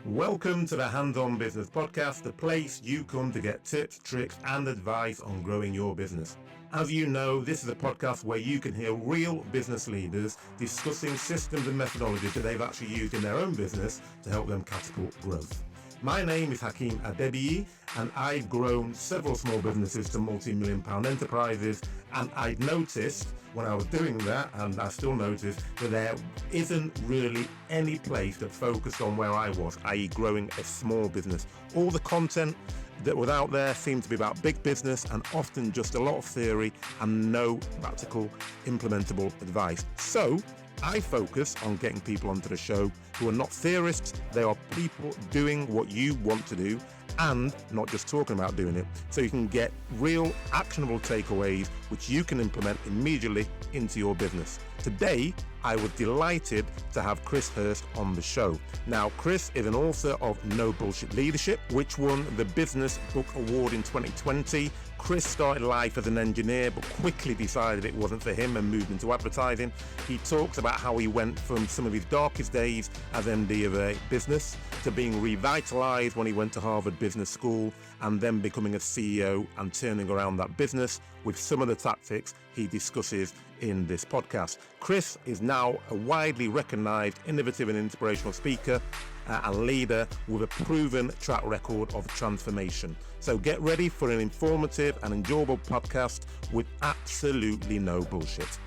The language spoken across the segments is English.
Welcome to the Hands-On Business Podcast, the place you come to get tips, tricks, and advice on growing your business. As you know, this is a podcast where you can hear real business leaders discussing systems and methodologies that they've actually used in their own business to help them catapult growth. My name is Hakeem Adebiyi, and I've grown several small businesses to multi-million pound enterprises, and I'd noticed when I was doing that, and I still notice, that there isn't really any place that focused on where I was, i.e. growing a small business. All the content that was out there seemed to be about big business and often just a lot of theory and no practical implementable advice. So I focus on getting people onto the show who are not theorists, they are people doing what you want to do and not just talking about doing it. So you can get real actionable takeaways which you can implement immediately into your business. Today, I was delighted to have Chris Hirst on the show. Now, Chris is an author of No Bullshit Leadership, which won the Business Book Award in 2020. Chris started life as an engineer, but quickly decided it wasn't for him and moved into advertising. He talks about how he went from some of his darkest days as MD of a business to being revitalized when he went to Harvard Business School and then becoming a CEO and turning around that business with some of the tactics he discusses in this podcast. Chris is now a widely recognized, innovative and inspirational speaker and leader with a proven track record of transformation. So get ready for an informative and enjoyable podcast with absolutely no bullshit.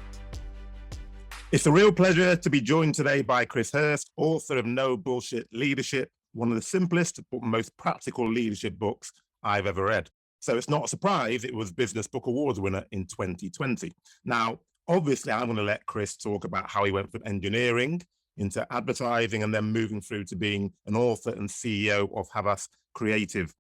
It's a real pleasure to be joined today by Chris Hirst, author of No Bullshit Leadership, one of the simplest but most practical leadership books I've ever read. So it's not a surprise it was Business Book Awards winner in 2020. Now, obviously, I'm going to let Chris talk about how he went from engineering into advertising and then moving through to being an author and CEO of Havas Creative.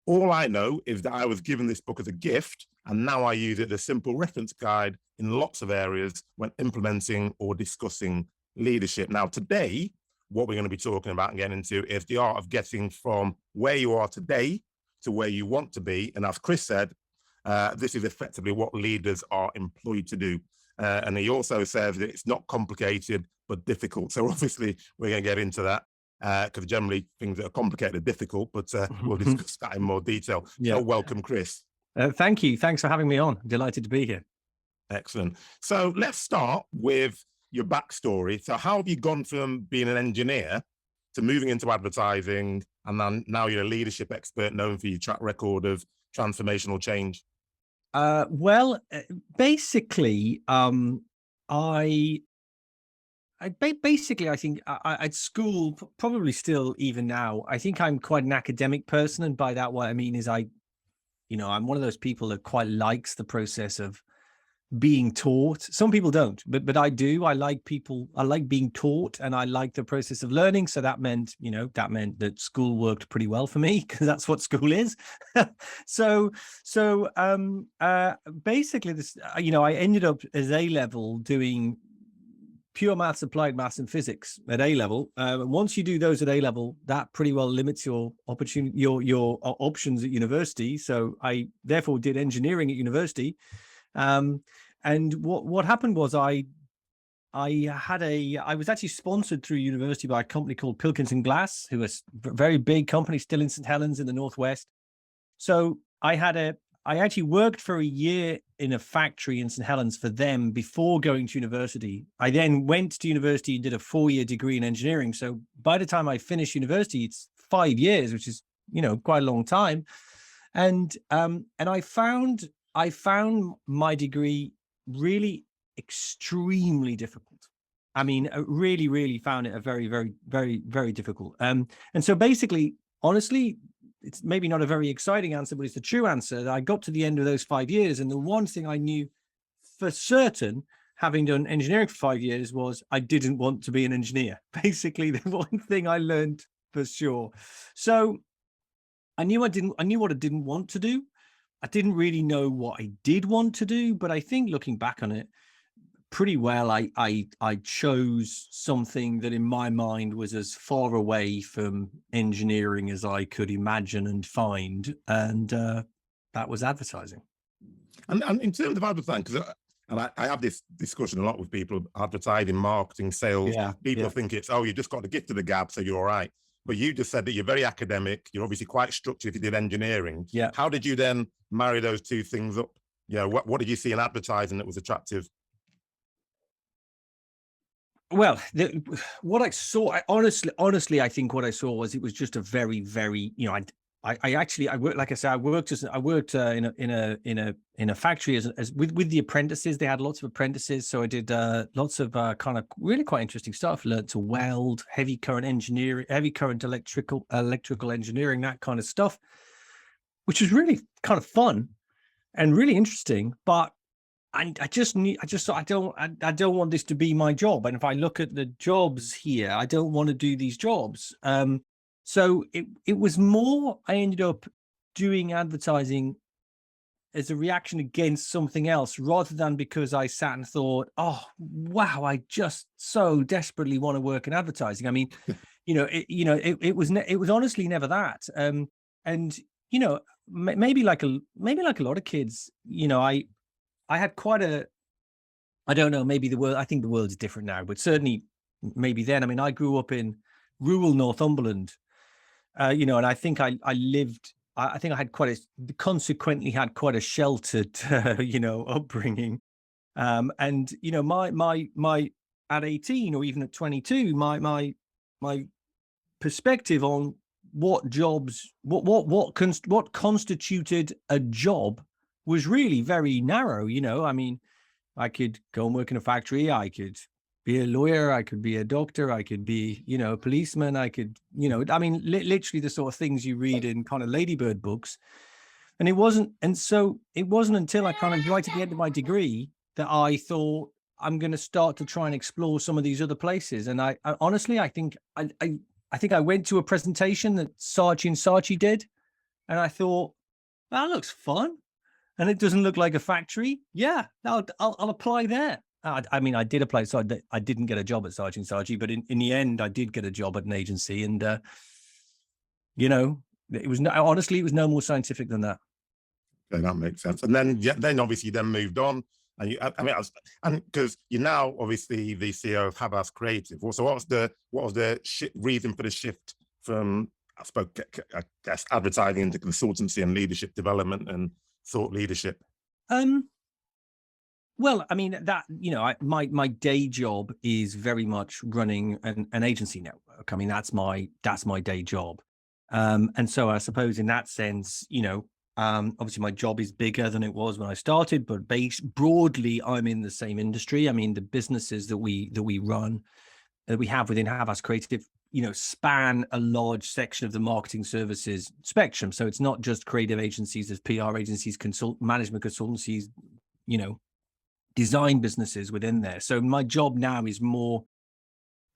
All I know is that I was given this book as a gift, and now I use it as a simple reference guide in lots of areas when implementing or discussing leadership. Now, today, what we're going to be talking about and getting into is the art of getting from where you are today to where you want to be. And as Chris said, this is effectively what leaders are employed to do. And he also says that it's not complicated, but difficult. So obviously, we're going to get into that because generally things that are complicated are difficult, but we'll discuss that in more detail. Yeah. So welcome, Chris. Thank you. Thanks for having me on. Delighted to be here. Excellent. So let's start with your backstory. So how have you gone from being an engineer to moving into advertising, and then now you're a leadership expert known for your track record of transformational change? Basically, I think at school, probably still even now, I think I'm quite an academic person. And by that, what I mean is I'm one of those people that quite likes the process of being taught. Some people don't, but I do. I like being taught, and I like the process of learning. So that meant that school worked pretty well for me because that's what school is. Basically this, I ended up as A-level doing pure maths, applied maths and physics at A-level. Once you do those at A-level, that pretty well limits your opportunity, your options at university. So I therefore did engineering at university. And what happened was I was actually sponsored through university by a company called Pilkington Glass, who is a very big company still in St. Helens in the Northwest. So I actually worked for a year in a factory in St. Helens for them before going to university. I then went to university and did a 4-year degree in engineering. So by the time I finished university, it's 5 years, which is, quite a long time. And I found my degree really extremely difficult. I mean, I really, really found it a very, very, very, very difficult. And so basically, honestly, it's maybe not a very exciting answer, but it's the true answer. I got to the end of those 5 years, and the one thing I knew for certain, having done engineering for 5 years, was I didn't want to be an engineer. Basically, the one thing I learned for sure. So I knew what I didn't want to do. I didn't really know what I did want to do, but I think looking back on it, pretty well, I chose something that in my mind was as far away from engineering as I could imagine and find, and that was advertising. And in terms of advertising, because I have this discussion a lot with people, advertising, marketing, sales. People think it's, you just got the gift of the gab, so you're all right. But you just said that you're very academic. You're obviously quite structured if you did engineering. Yeah. How did you then marry those two things up? Yeah. What did you see in advertising that was attractive? Well, what I saw, honestly, I think what I saw was it was just a very, very, I actually, I worked, like I said, I worked in a factory as with the apprentices. They had lots of apprentices, so I did lots of kind of really quite interesting stuff. Learned to weld, heavy current engineering, heavy current electrical engineering, that kind of stuff, which was really kind of fun and really interesting. But I just thought I don't want this to be my job. And if I look at the jobs here, I don't want to do these jobs. So it was more, I ended up doing advertising as a reaction against something else rather than because I sat and thought, oh, wow, I just so desperately want to work in advertising. I mean, it was honestly never that. And, maybe like a lot of kids, I had quite I don't know, maybe I think the world is different now, but certainly maybe then. I mean, I grew up in rural Northumberland, and I think I lived, I think I had consequently had quite a sheltered, upbringing. And, my, at 18 or even at 22, my perspective on what jobs, what constituted a job was really very narrow. I mean, I could go and work in a factory. I could be a lawyer. I could be a doctor. I could be, a policeman. I could, I mean, literally the sort of things you read in kind of ladybird books. And so it wasn't until I kind of right at the end of my degree that I thought I'm going to start to try and explore some of these other places. And I honestly, I think I went to a presentation that Saatchi and Saatchi did, and I thought, that looks fun. And it doesn't look like a factory. Yeah, I'll apply there. I mean, I did apply, so I didn't get a job at Saatchi and Saatchi, but in the end, I did get a job at an agency, and it was honestly, it was no more scientific than that. Okay, that makes sense. And then obviously you then moved on, and and because you're now obviously the CEO of Havas Creative. So what was the reason for the shift from, I guess, advertising into consultancy and leadership development and thought leadership? Well, I mean, that, my day job is very much running an agency network. I mean, that's my day job. And so I suppose in that sense, obviously my job is bigger than it was when I started, but broadly, I'm in the same industry. I mean, the businesses that we run, that we have within Havas Creative, span a large section of the marketing services spectrum. So it's not just creative agencies, there's PR agencies, management consultancies, design businesses within there. So my job now is more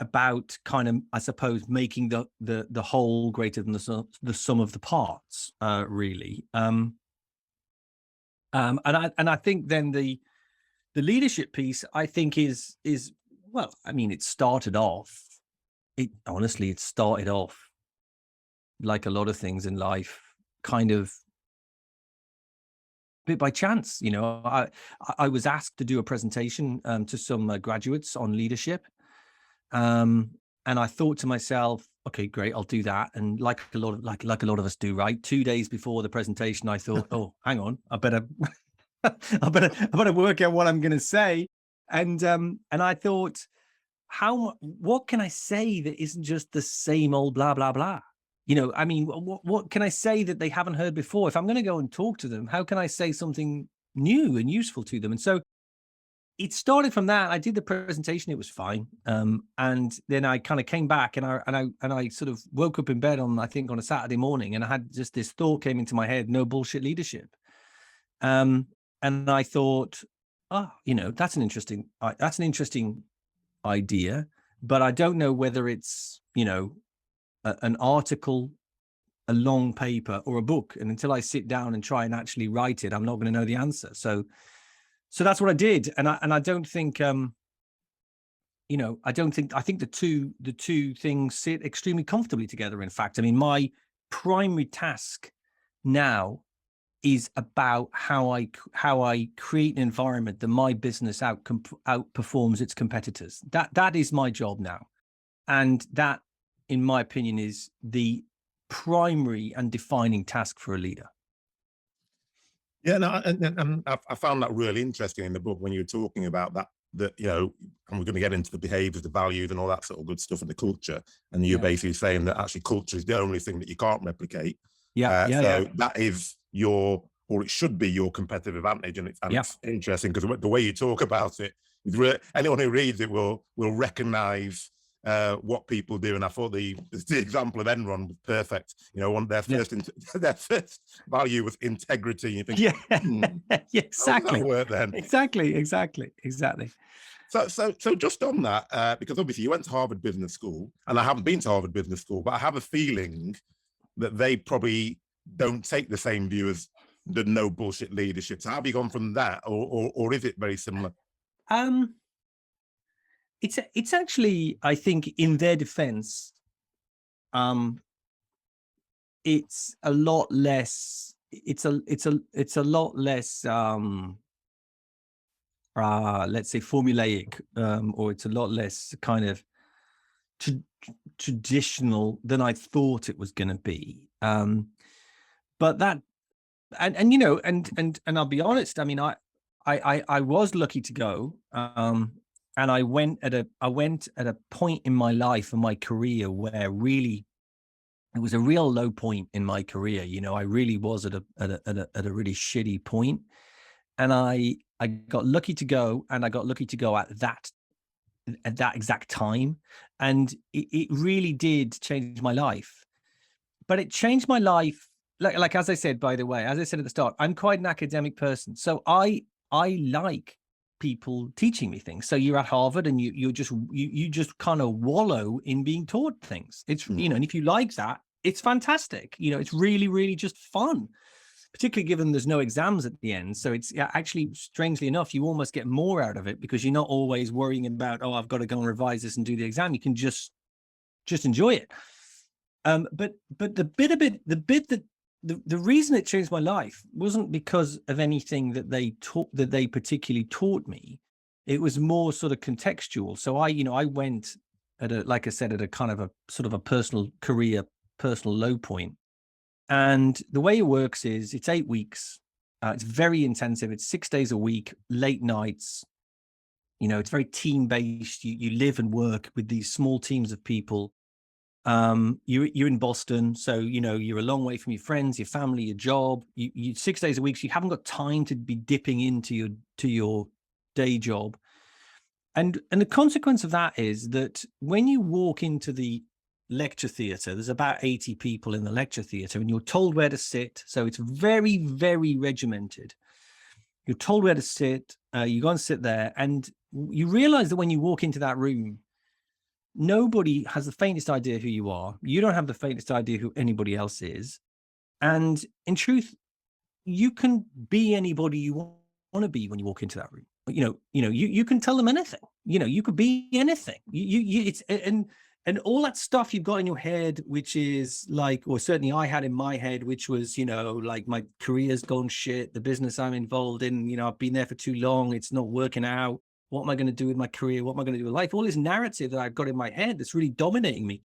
about kind of, I suppose, making the whole greater than the sum of the parts, really. And I think then the leadership piece, I think is well, I mean, it started off like a lot of things in life, kind of a bit by chance. I was asked to do a presentation to some graduates on leadership. And I thought to myself, okay, great, I'll do that. And like a lot of us do, right? 2 days before the presentation, I thought, oh, hang on, I better work out what I'm going to say. And I thought, what can I say that isn't just the same old blah, blah, blah? I mean, what can I say that they haven't heard before? If I'm going to go and talk to them, how can I say something new and useful to them? And so it started from that. I did the presentation; it was fine. And then I kind of came back, and I sort of woke up in bed on a Saturday morning, and I had just this thought came into my head: no bullshit leadership. And I thought, that's an interesting idea, but I don't know whether it's an article, a long paper, or a book. And until I sit down and try and actually write it, I'm not going to know the answer. So that's what I did. And I don't think, I think the two things sit extremely comfortably together. In fact, I mean, my primary task now is about how I create an environment that my business outperforms its competitors. That is my job now. And that in my opinion, is the primary and defining task for a leader. Yeah, no, and I found that really interesting in the book when you were talking about that, you know, and we're going to get into the behaviors, the values, and all that sort of good stuff, and the culture. And you're basically saying that actually culture is the only thing that you can't replicate. So that is your, or it should be your competitive advantage. And it's interesting because the way you talk about it, anyone who reads it will recognize what people do. And I thought the example of Enron was perfect. You know, their first value was integrity. You think, exactly. How does that work then? Exactly. So just on that, because obviously you went to Harvard Business School, and I haven't been to Harvard Business School, but I have a feeling that they probably don't take the same view as the no bullshit leadership. So how have you gone from that, or is it very similar? It's actually, I think, in their defense, it's a lot less. It's a lot less. Let's say formulaic, or it's a lot less kind of traditional than I thought it was going to be. But that, and you know, and I'll be honest. I mean, I was lucky to go. And I went at a point in my life and my career where really it was a real low point in my career. You know, I really was at a really shitty point, and I got lucky to go, and I got lucky to go at that exact time, and it really did change my life. But it changed my life, like as I said, by the way, as I said at the start, I'm quite an academic person, so I like people teaching me things. So you're at Harvard and you just kind of wallow in being taught things. It's, you know, and if you like that, it's fantastic. You know, it's really, really just fun, particularly given there's no exams at the end. So it's actually, strangely enough, you almost get more out of it because you're not always worrying about, oh, I've got to go and revise this and do the exam. You can just enjoy it. But the reason it changed my life wasn't because of anything that they particularly taught me. It was more sort of contextual. So I went at like I said, at a kind of a sort of a personal low point. And the way it works is it's 8 weeks. It's very intensive. It's 6 days a week, late nights. You know, it's very team based. You live and work with these small teams of people. You're in Boston, so you know you're a long way from your friends, your family, your job. You 6 days a week, so you haven't got time to be dipping into your day job. And the consequence of that is that when you walk into the lecture theatre, there's about 80 people in the lecture theatre, and you're told where to sit. So it's very, very regimented. You're told where to sit. You go and sit there, and you realize that when you walk into that room, nobody has the faintest idea who you are. You don't have the faintest idea who anybody else is. And in truth, you can be anybody you want to be when you walk into that room. You can tell them anything. You know, you could be anything. It's and all that stuff you've got in your head, which is like, or certainly I had in my head, which was, you know, like my career's gone shit, the business I'm involved in, you know, I've been there for too long, it's not working out. What am I going to do with my career? What am I going to do with life? All this narrative that I've got in my head that's really dominating me.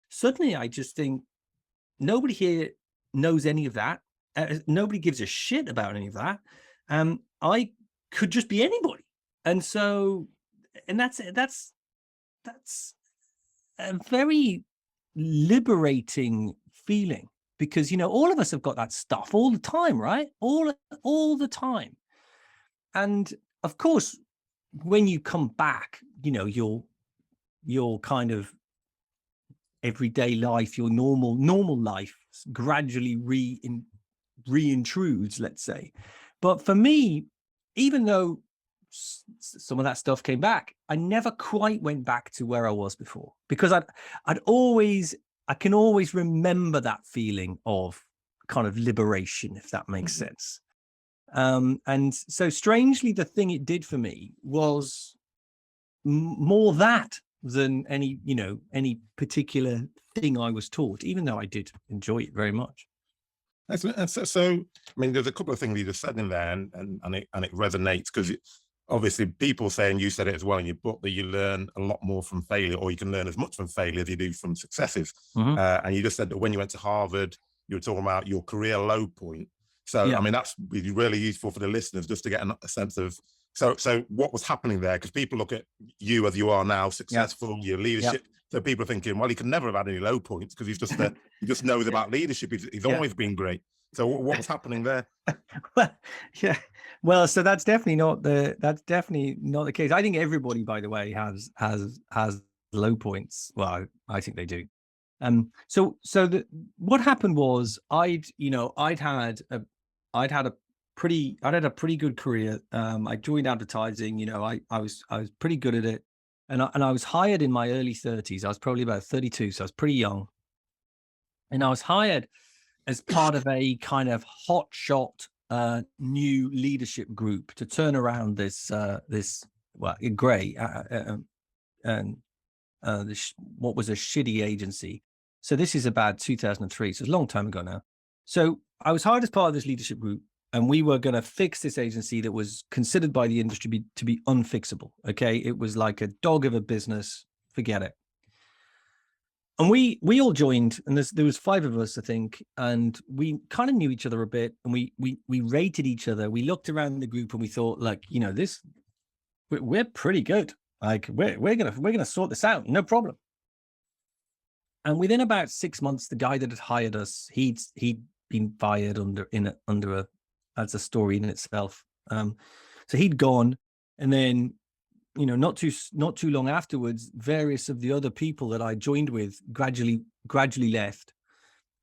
Suddenly, I just think nobody here knows any of that. Nobody gives a shit about any of that. I could just be anybody, and so, and that's a very liberating feeling, because you know all of us have got that stuff all the time, right? All the time, and of course, when you come back, you know, your kind of everyday life, your normal life gradually reintrudes, let's say. But for me, even though some of that stuff came back, I never quite went back to where I was before, because I can always remember that feeling of kind of liberation, if that makes sense. And so strangely, the thing it did for me was more that than any particular thing I was taught, even though I did enjoy it very much. So I mean, there's a couple of things you just said in there, and it resonates, because obviously people saying, you said it as well in your book, that you learn a lot more from failure, or you can learn as much from failure as you do from successes. And you just said that when you went to Harvard, you were talking about your career low point. So, I mean, that's really useful for the listeners just to get a sense of, so what was happening there? Because people look at you as you are now, successful, your leadership. So people are thinking, well, he can never have had any low points because he's just he just knows about leadership. He's always been great. So what was happening there? Well, yeah. Well, so that's definitely not the case. I think everybody, by the way, has low points. Well, I think they do. So what happened was I'd had a pretty good career. I joined advertising. I was pretty good at it, and I was hired in my early 30s. I was probably about 32, so I was pretty young, and I was hired as part of a kind of hot shot new leadership group to turn around this Gray and what was a shitty agency. So this is about 2003, so it's a long time ago now. So I was hired as part of this leadership group, and we were going to fix this agency that was considered by the industry to be unfixable. Okay, it was like a dog of a business. Forget it. And we all joined, and there was 5 of us, I think, and we kind of knew each other a bit, and we rated each other. We looked around the group and we thought, like, we're pretty good. Like we're gonna sort this out, no problem. And within about 6 months, the guy that had hired us, he'd been fired that's a story in itself. So he'd gone, and then, not too long afterwards, various of the other people that I joined with gradually left,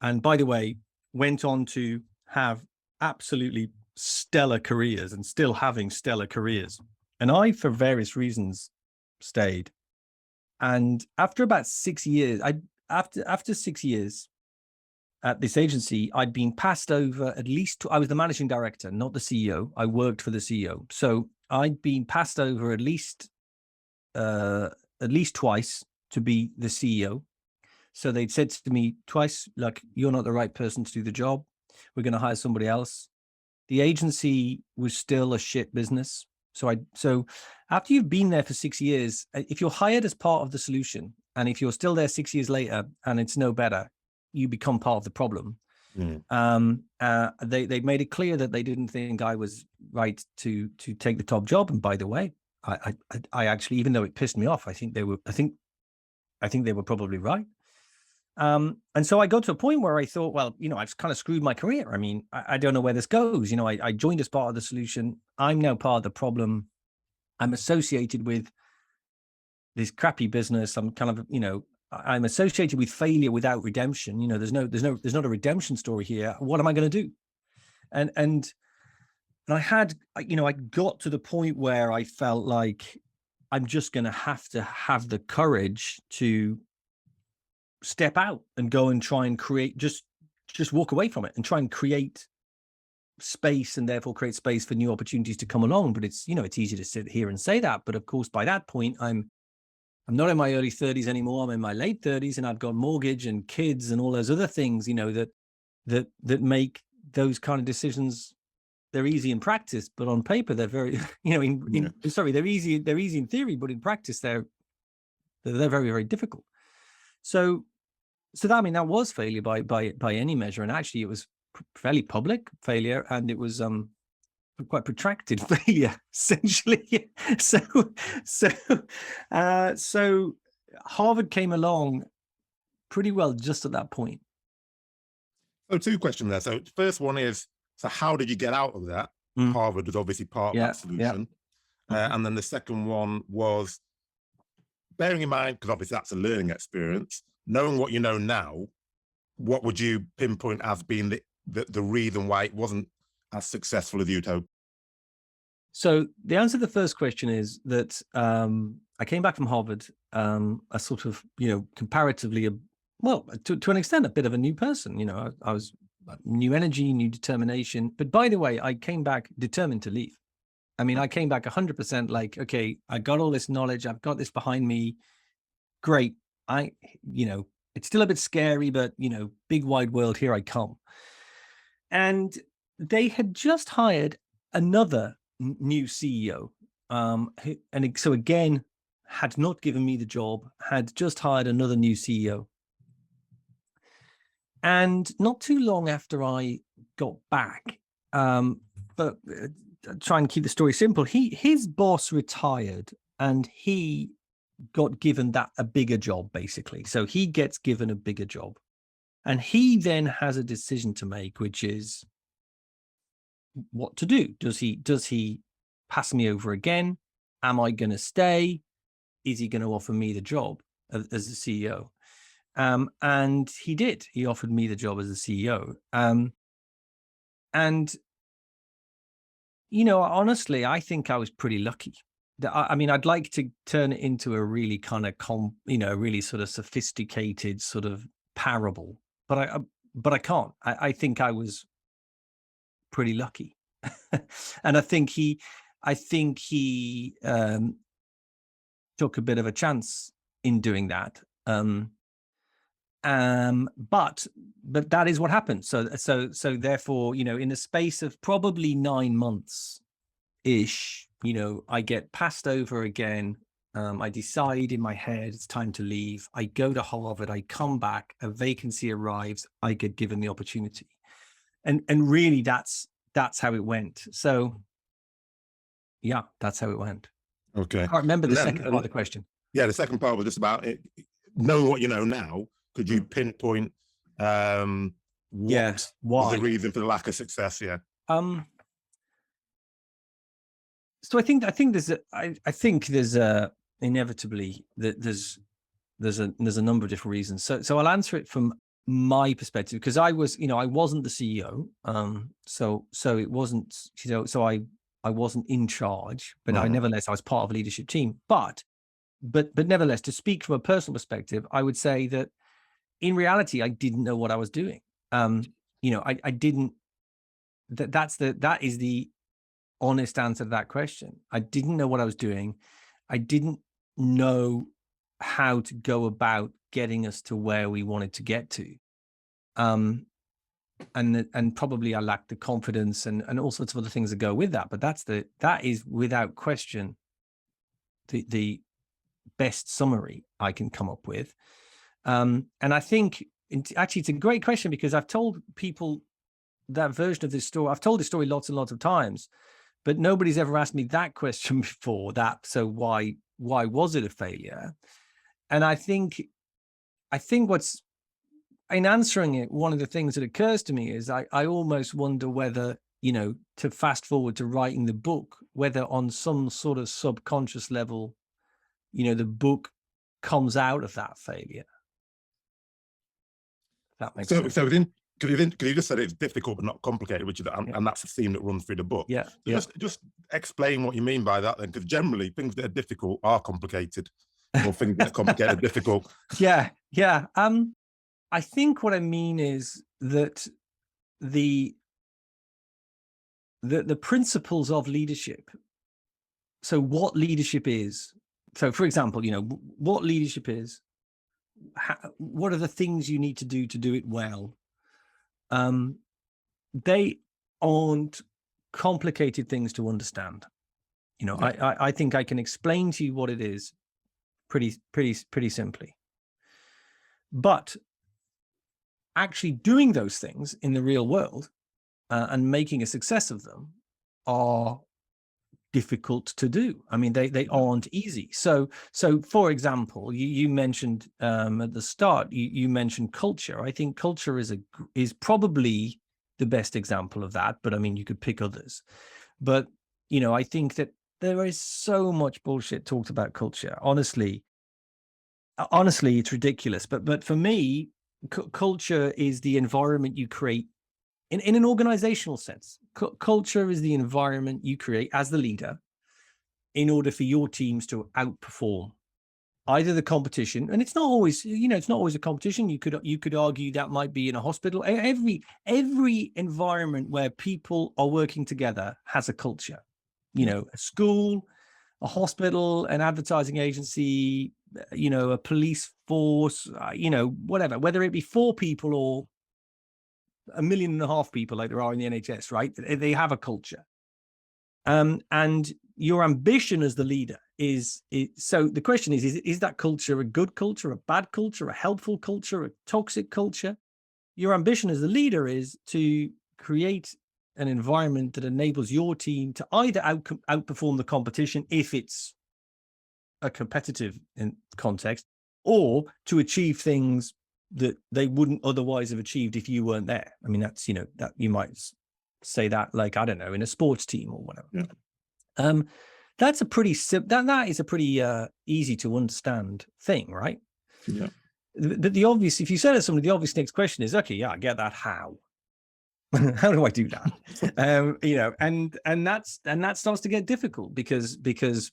and by the way, went on to have absolutely stellar careers and still having stellar careers. And I, for various reasons, stayed. And after about 6 years, after 6 years at this agency, I'd been passed over I was the managing director, not the CEO. I worked for the CEO. So I'd been passed over at least twice to be the CEO. So they'd said to me twice, like, you're not the right person to do the job. We're going to hire somebody else. The agency was still a shit business. So after you've been there for 6 years, if you're hired as part of the solution, and if you're still there 6 years later and it's no better, you become part of the problem. They made it clear that they didn't think I was right to take the top job. And by the way, I actually, even though it pissed me off, I think they were probably right. And so I got to a point where I thought, well, I've kind of screwed my career. I mean, I don't know where this goes. I joined as part of the solution. I'm now part of the problem. I'm associated with this crappy business. I'm kind of, I'm associated with failure without redemption. There's not a redemption story here. What am I going to do? And I had, I got to the point where I felt like I'm just going to have the courage to step out and go and try and create, just walk away from it and try and create space, and therefore create space for new opportunities to come along. But it's, it's easy to sit here and say that. But of course, by that point, I'm not in my early 30s anymore. I'm in my late 30s, and I've got mortgage and kids and all those other things, that make those kind of decisions. They're easy in practice, but on paper they're very, they're easy in theory, but in practice they're very, very difficult. So that was failure by any measure, and actually it was fairly public failure, and it was quite protracted failure, essentially. So Harvard came along pretty well just at that point. So 2 questions there. So the first one is, so how did you get out of that? Harvard was obviously part of that solution. And then the second one was, bearing in mind, because obviously that's a learning experience, knowing what you know now, what would you pinpoint as being the reason why it wasn't as successful as you'd hoped? So the answer to the first question is that I came back from Harvard, a sort of, comparatively, to an extent, a bit of a new person. I was new energy, new determination. But by the way, I came back determined to leave. I mean, I came back 100% like, okay, I got all this knowledge. I've got this behind me. Great. It's still a bit scary, but, big wide world, here I come. And they had just hired another new CEO. So again, had not given me the job, had just hired another new CEO. And not too long after I got back, but try and keep the story simple, his boss retired and he got given a bigger job, basically. So he gets given a bigger job. And he then has a decision to make, which is what to do. Does he pass me over again? Am I going to stay? Is he going to offer me the job as the CEO? And he did. He offered me the job as the CEO. And, honestly, I think I was pretty lucky. I mean, I'd like to turn it into a really kind of, really sort of sophisticated sort of parable, but I can't. I think I was pretty lucky. And I think he took a bit of a chance in doing that. But that is what happened. So therefore, in the space of probably 9 months ish, I get passed over again. I decide in my head it's time to leave. I go to Harvard. I come back. A vacancy arrives. I get given the opportunity, and really that's how it went. So, yeah, that's how it went. Okay. I can't remember the second part of the question. Yeah, the second part was just about it, knowing what you know now. Could you pinpoint what was the reason for the lack of success? Yeah. So I think there's inevitably there's a number of different reasons. So I'll answer it from my perspective, because I wasn't the CEO. So it wasn't, so I wasn't in charge, but nevertheless I was part of a leadership team. But nevertheless, to speak from a personal perspective, I would say that in reality, I didn't know what I was doing. I didn't. That is the honest answer to that question. I didn't know what I was doing. I didn't know how to go about getting us to where we wanted to get to. And probably I lacked the confidence and all sorts of other things that go with that. But that is without question the best summary I can come up with. And I think actually it's a great question, because I've told people that version of this story. I've told this story lots and lots of times, but nobody's ever asked me that question before. So why was it a failure? And I think what's in answering it, one of the things that occurs to me is I almost wonder whether, to fast forward to writing the book, whether on some sort of subconscious level, the book comes out of that failure. That makes sense. So because you just said it's difficult but not complicated, which is and that's the theme that runs through the book. Yeah. So just explain what you mean by that then, because generally things that are difficult are complicated, or things that are complicated are difficult. Yeah. I think what I mean is that the principles of leadership. So what leadership is. So for example, what leadership is. What are the things you need to do it well? They aren't complicated things to understand. I think I can explain to you what it is pretty simply. But actually doing those things in the real world and making a success of them are difficult to do. I mean, they aren't easy. So for example, you mentioned at the start, you mentioned culture. I think culture is probably the best example of that, but I mean, you could pick others. But I think that there is so much bullshit talked about culture. Honestly, it's ridiculous. But for me, culture is the environment you create in an organizational sense. Culture is the environment you create as the leader in order for your teams to outperform either the competition, and it's not always a competition. You could argue that might be in a hospital. Every environment where people are working together has a culture. A school, a hospital, an advertising agency, a police force, whatever, whether it be 4 people or 1.5 million people like there are in the NHS, right? They have a culture. And your ambition as the leader is so the question is that culture a good culture, a bad culture, a helpful culture, a toxic culture? Your ambition as the leader is to create an environment that enables your team to either outperform the competition if it's a competitive context, or to achieve things that they wouldn't otherwise have achieved if you weren't there. I mean, that's, that you might say that, like, I don't know, in a sports team or whatever. Yeah. That's a pretty that is a pretty easy to understand thing, right? Yeah. The obvious, if you say to somebody, the obvious next question is, okay, yeah, I get that. How? How do I do that? And that starts to get difficult because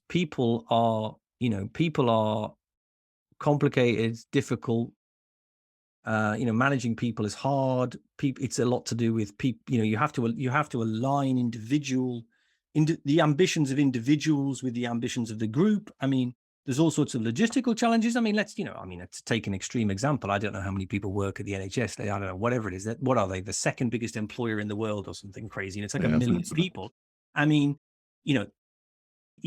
people are complicated, difficult. Managing people is hard. It's a lot to do with people. You have to align the ambitions of individuals with the ambitions of the group. I mean, there's all sorts of logistical challenges. I mean, let's take an extreme example. I don't know how many people work at the NHS. I don't know, whatever it is. What are they? The second biggest employer in the world or something crazy? And it's like 1 million people. I mean, you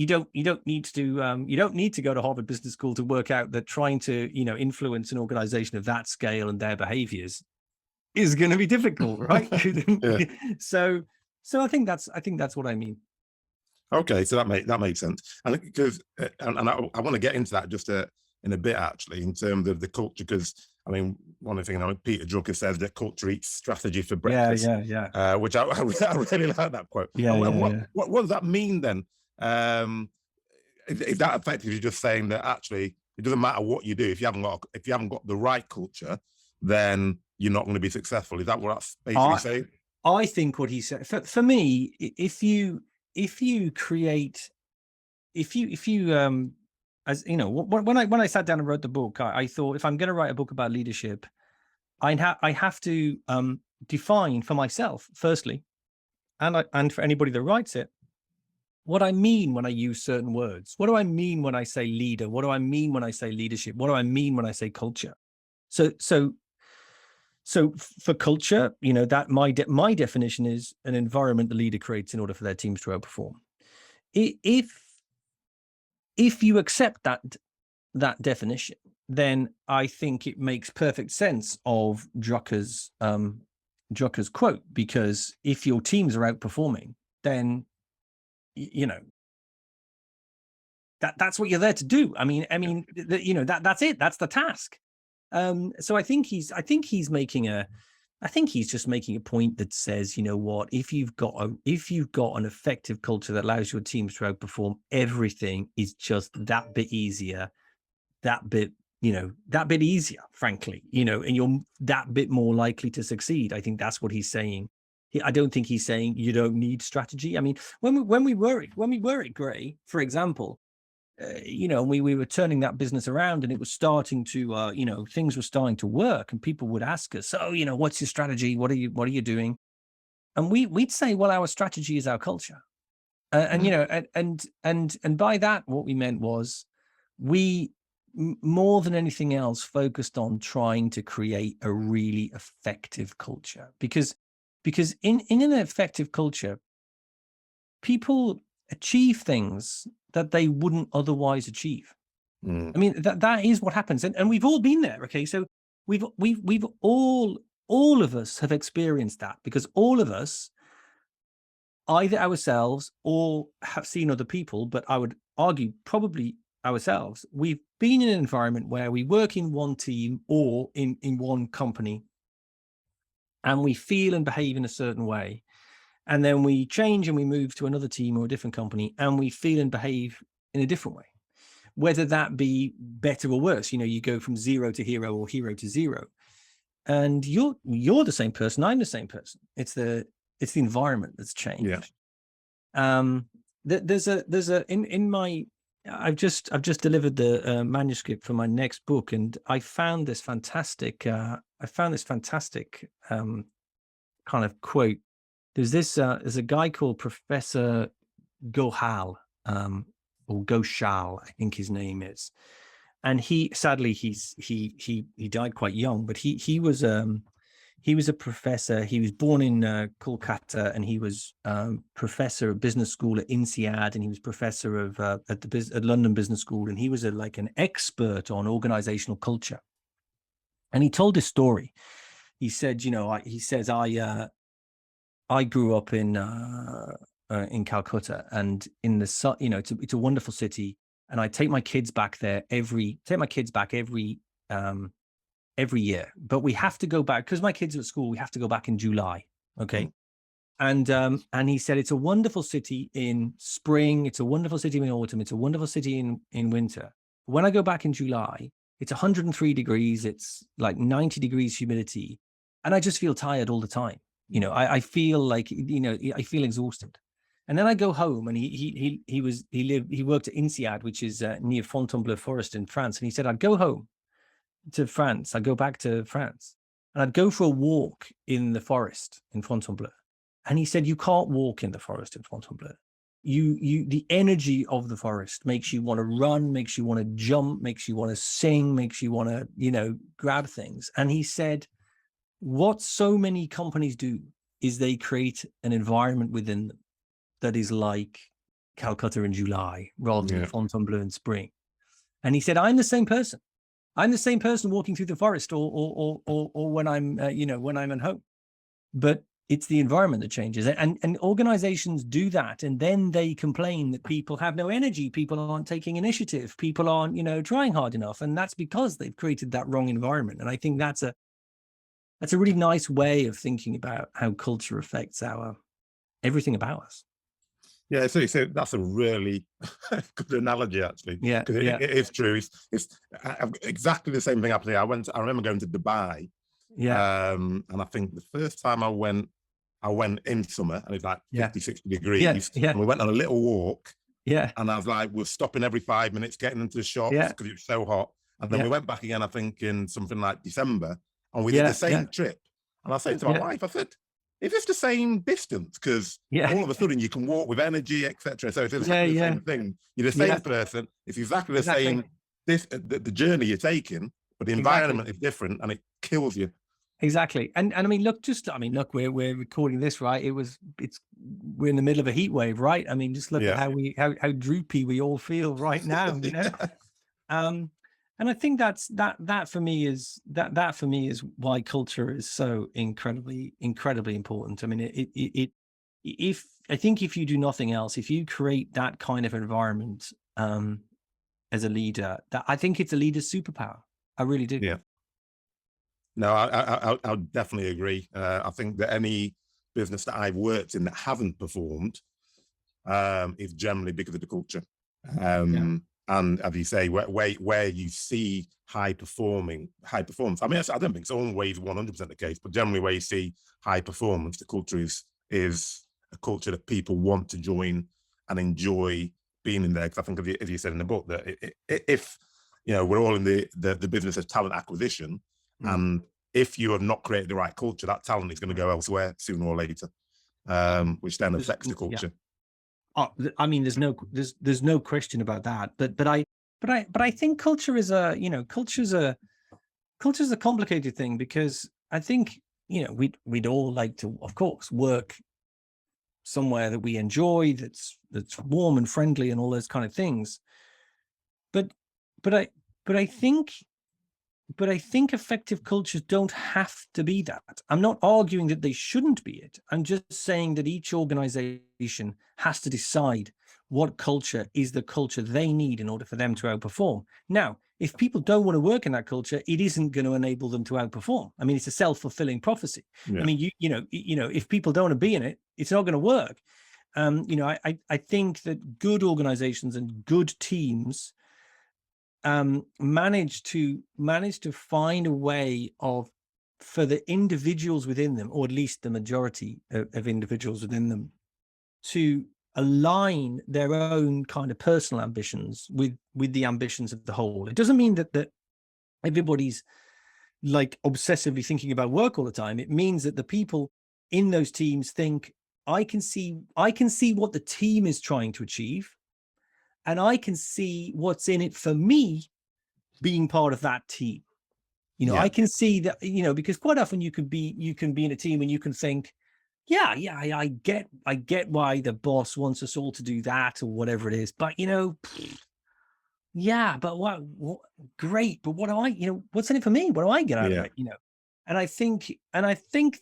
don't need to go to Harvard Business School to work out that trying to influence an organization of that scale and their behaviors is going to be difficult, right? Yeah. So I think that's what I mean. Okay, so that makes sense. And because and I want to get into that just in a bit, actually, in terms of the culture, because I mean, one of the things Peter Drucker says that culture eats strategy for breakfast. Yeah. Which I really like that quote. What does that mean then? Is that effectively just saying that actually it doesn't matter what you do, if you haven't got the right culture, then you're not going to be successful? Is that what that's basically saying? I think what he said, for me, if you as when I sat down and wrote the book, I thought, if I'm going to write a book about leadership, I have to define for myself firstly, and for anybody that writes it, what I mean when I use certain words. What do I mean when I say leader? What do I mean when I say leadership? What do I mean when I say culture? So for culture, that my definition is an environment the leader creates in order for their teams to outperform. If you accept that definition, then I think it makes perfect sense of Drucker's quote, because if your teams are outperforming, then that's what you're there to do. I mean, that's it. That's the task. So I think he's just making a point that says, what, if you've got an effective culture that allows your teams to outperform, everything is just that bit easier, frankly, and you're that bit more likely to succeed. I think that's what he's saying. I don't think he's saying you don't need strategy. I mean, when we were at Gray, for example, we were turning that business around, and it was starting to, things were starting to work, and people would ask us, so, what's your strategy? What are you doing? And we'd say, well, our strategy is our culture. And by that, what we meant was we, more than anything else, focused on trying to create a really effective culture, because in an effective culture, people achieve things that they wouldn't otherwise achieve. I mean, that is what happens. And we've all been there. Okay. So we've all of us have experienced that, because all of us, either ourselves or have seen other people, but I would argue probably ourselves, we've been in an environment where we work in one team or in one company, and we feel and behave in a certain way. And then we change and we move to another team or a different company, and we feel and behave in a different way, whether that be better or worse. You go from zero to hero or hero to zero, and you're the same person. I'm the same person. It's the environment that's changed. Yeah. I've just delivered the manuscript for my next book, and I found this fantastic kind of quote. There's a guy called Professor Gohal, or Goshal, I think his name is, and he sadly he died quite young, but he was he was a professor. He was born in Kolkata, and he was professor of business school at INSEAD, and he was professor of at London Business School, and he was like an expert on organizational culture. And he told this story. He said, I grew up in Calcutta, and in the it's a wonderful city, and I take my kids back there every year, but we have to go back because my kids are at school. We have to go back in July. Okay. And he said, it's a wonderful city in spring. It's a wonderful city in autumn. It's a wonderful city in winter. When I go back in July, it's 103 degrees. It's like 90 degrees humidity. And I just feel tired all the time. I feel like, I feel exhausted. And then I go home, and he worked at INSEAD, which is near Fontainebleau Forest in France. And he said, I'd go home to France. I'd go back to France, and I'd go for a walk in the forest in Fontainebleau. And he said, you can't walk in the forest in Fontainebleau. The energy of the forest makes you want to run, makes you want to jump, makes you want to sing, makes you want to, grab things. And he said, what so many companies do is they create an environment within them that is like Calcutta in July rather than Fontainebleau in spring. And he said, I'm the same person. I'm the same person walking through the forest or when I'm, when I'm at home. But it's the environment that changes. And organizations do that. And then they complain that people have no energy. People aren't taking initiative. People aren't, trying hard enough. And that's because they've created that wrong environment. And I think that's a really nice way of thinking about how culture affects everything about us. Yeah, so that's a really good analogy, actually. Yeah, because it is true. It's exactly the same thing happening. I remember going to Dubai. Yeah. And I think the first time I went in summer, and it's like 50, 60 degrees. Yeah. And we went on a little walk. Yeah. And I was like, we're stopping every 5 minutes, getting into the shops because it was so hot. And then we went back again, I think, in something like December, and we did the same trip. And I said to my wife, I said, is this the same distance? Because all of a sudden you can walk with energy, etc. So it's exactly the same thing. You're the same person. It's exactly the same. The journey you're taking, but the environment is different, and it kills you. Exactly. And I mean, look, we're recording this, right? We're in the middle of a heat wave, right? I mean, just look at how droopy we all feel right now, and I think that for me is why culture is so incredibly important. I mean, if you do nothing else, if you create that kind of environment as a leader, I think it's a leader's superpower. I really do. Yeah. No, I definitely agree. I think that any business that I've worked in that hasn't performed is generally because of the culture. And as you say, where you see high performance. I mean, I don't think it's always 100% the case, but generally where you see high performance, the culture is a culture that people want to join and enjoy being in there. Because I think, as you said in the book, that if we're all in the business of talent acquisition, and if you have not created the right culture, that talent is going to go elsewhere sooner or later, which then affects the culture. I mean, there's no question about that. But I think culture is culture's a complicated thing, because I think we'd all like to, of course, work somewhere that we enjoy, that's warm and friendly and all those kind of things. But I think effective cultures don't have to be that. I'm not arguing that they shouldn't be it. I'm just saying that each organization has to decide what culture is the culture they need in order for them to outperform. Now, if people don't want to work in that culture, it isn't going to enable them to outperform. I mean, it's a self-fulfilling prophecy. I mean, if people don't want to be in it, it's not going to work. I think that good organizations and good teams manage to find a way for the individuals within them, or at least the majority of individuals within them, to align their own kind of personal ambitions with the ambitions of the whole. It doesn't mean that everybody's like obsessively thinking about work all the time. It means that the people in those teams think, I can see what the team is trying to achieve, and I can see what's in it for me being part of that team. I can see that, because quite often you can be in a team and you can think, yeah, I get why the boss wants us all to do that or whatever it is. But, yeah, but what great. But what do what's in it for me? What do I get out of it? And I think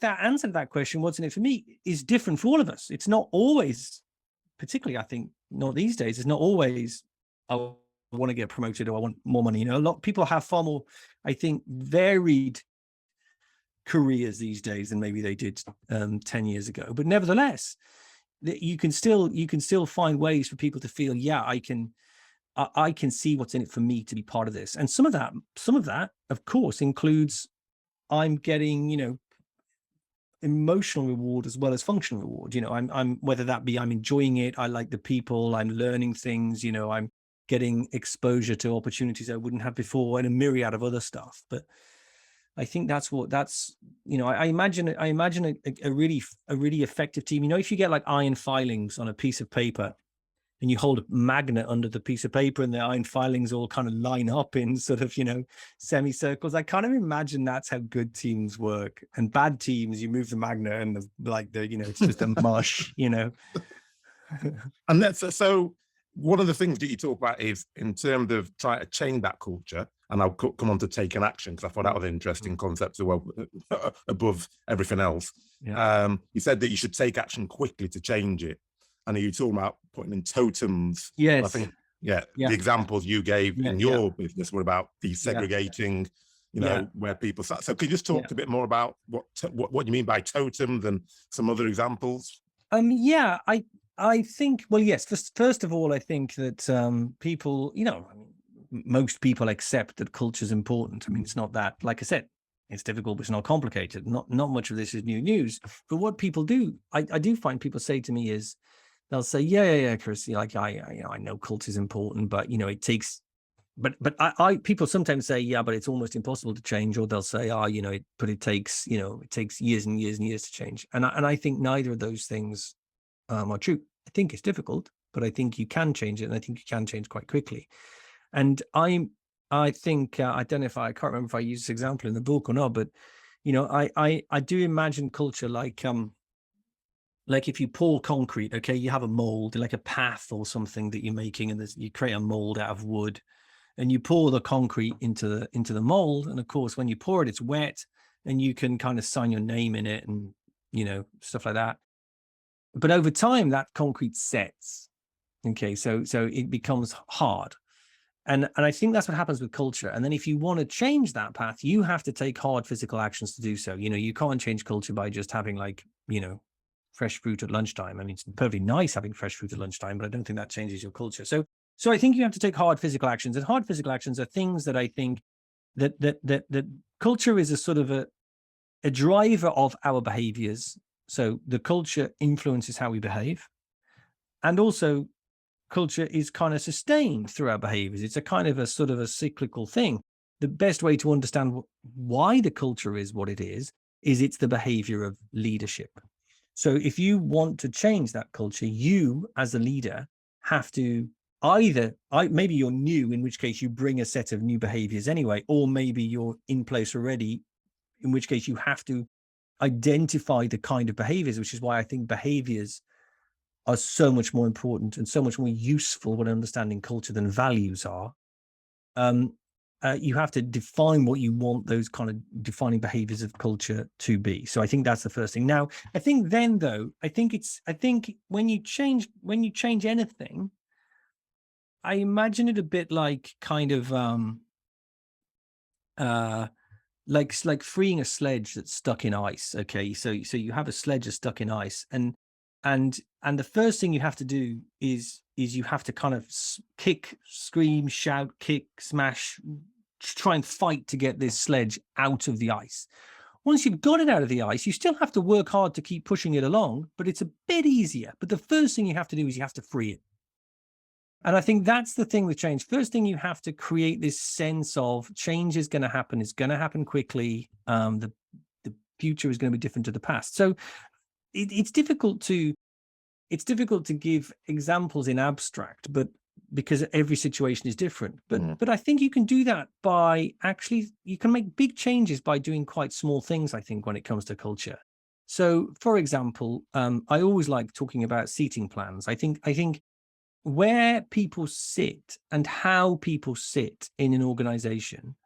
that answer to that question, what's in it for me, is different for all of us. It's not always, particularly, I think, not these days, it's not always, I want to get promoted or I want more money. A lot of people have far more, I think, varied careers these days than maybe they did 10 years ago. But nevertheless, you can still find ways for people to feel, yeah, I can see what's in it for me to be part of this. And some of that, of course, includes I'm getting, emotional reward as well as functional reward. I'm whether that be I'm enjoying it, I like the people, I'm learning things, I'm getting exposure to opportunities I wouldn't have before, and a myriad of other stuff. But I think that's I imagine a really effective team. If you get like iron filings on a piece of paper and you hold a magnet under the piece of paper and the iron filings all kind of line up in sort of, semicircles, I kind of imagine that's how good teams work. And bad teams, you move the magnet and it's just a mush, And that's so one of the things that you talk about is in terms of trying to change that culture. And I'll come on to taking action because I thought that was an interesting concept as well, above everything else. Yeah. You said that you should take action quickly to change it. And you talking about putting in totems. Yes. I think, the examples you gave in your business were about desegregating, where people start. So could you just talk a bit more about what you mean by totems and some other examples? I think, well, yes, first of all, I think that people, most people accept that culture is important. I mean, it's not that, like I said, it's difficult, but it's not complicated. Not much of this is new news. But what people do, I do find people say to me is, they'll say, yeah, Chris, like I know culture is important, but it takes, but people sometimes say, yeah, but it's almost impossible to change, or they'll say, but it takes, it takes years and years and years to change. And I think neither of those things are true. I think it's difficult, but I think you can change it, and I think you can change quite quickly. And I think I don't know if I can't remember if I used this example in the book or not, but I do imagine culture like if you pour concrete, okay, you have a mold, like a path or something that you're making, and you create a mold out of wood, and you pour the concrete into the mold. And of course, when you pour it, it's wet, and you can kind of sign your name in it and, stuff like that. But over time, that concrete sets. Okay, so it becomes hard. And I think that's what happens with culture. And then if you want to change that path, you have to take hard physical actions to do so. You can't change culture by just having fresh fruit at lunchtime. I mean, it's perfectly nice having fresh fruit at lunchtime, but I don't think that changes your culture. So I think you have to take hard physical actions, and hard physical actions are things that I think that culture is a sort of a driver of our behaviors. So the culture influences how we behave, and also culture is kind of sustained through our behaviors. It's a kind of a sort of a cyclical thing. The best way to understand why the culture is what it is it's the behavior of leadership. So if you want to change that culture, you as a leader have to maybe you're new, in which case you bring a set of new behaviors anyway, or maybe you're in place already, in which case you have to identify the kind of behaviors, which is why I think behaviors are so much more important and so much more useful when understanding culture than values are. You have to define what you want those kind of defining behaviors of culture to be. So I think that's the first thing. Now, I think then though, I think when you change anything, I imagine it a bit like kind of like freeing a sledge that's stuck in ice. Okay, so you have a sledge that's stuck in ice, and the first thing you have to do is you have to kind of kick, scream, shout, kick, smash, try and fight to get this sledge out of the ice. Once you've got it out of the ice, you still have to work hard to keep pushing it along, but it's a bit easier. But the first thing you have to do is you have to free it. And I think that's the thing with change. First thing, you have to create this sense of change is going to happen. It's going to happen quickly. The future is going to be different to the past. So it's difficult to give examples in abstract, but because every situation is different. Mm. But I think you can do that by actually, you can make big changes by doing quite small things, I think, when it comes to culture. So, for example, I always like talking about seating plans. I think where people sit and how people sit in an organization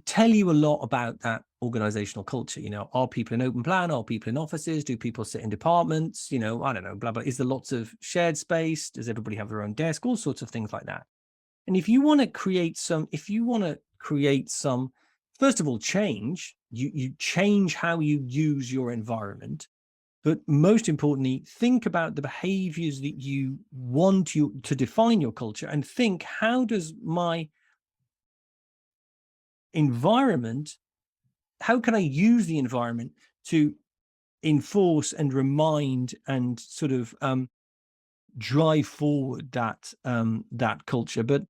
tell you a lot about that organizational culture. You know, are people in open plan? Are people in offices? Do people sit in departments? You know, I don't know, blah, blah. Is there lots of shared space? Does everybody have their own desk? All sorts of things like that. And if you want to create some, first of all, change, you change how you use your environment. But most importantly, think about the behaviors that you want to define your culture, and think, how does my environment, how can I use the environment to enforce and remind and sort of drive forward that culture? But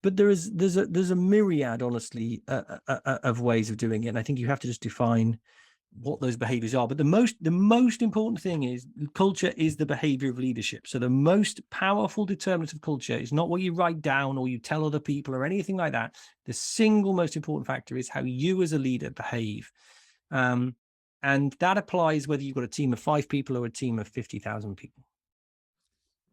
there's a myriad, honestly, of ways of doing it. And I think you have to just define what those behaviors are. But the most important thing is, culture is the behavior of leadership. So the most powerful determinant of culture is not what you write down or you tell other people or anything like that. The single most important factor is how you as a leader behave. And that applies whether you've got a team of 5 people or a team of 50,000 people.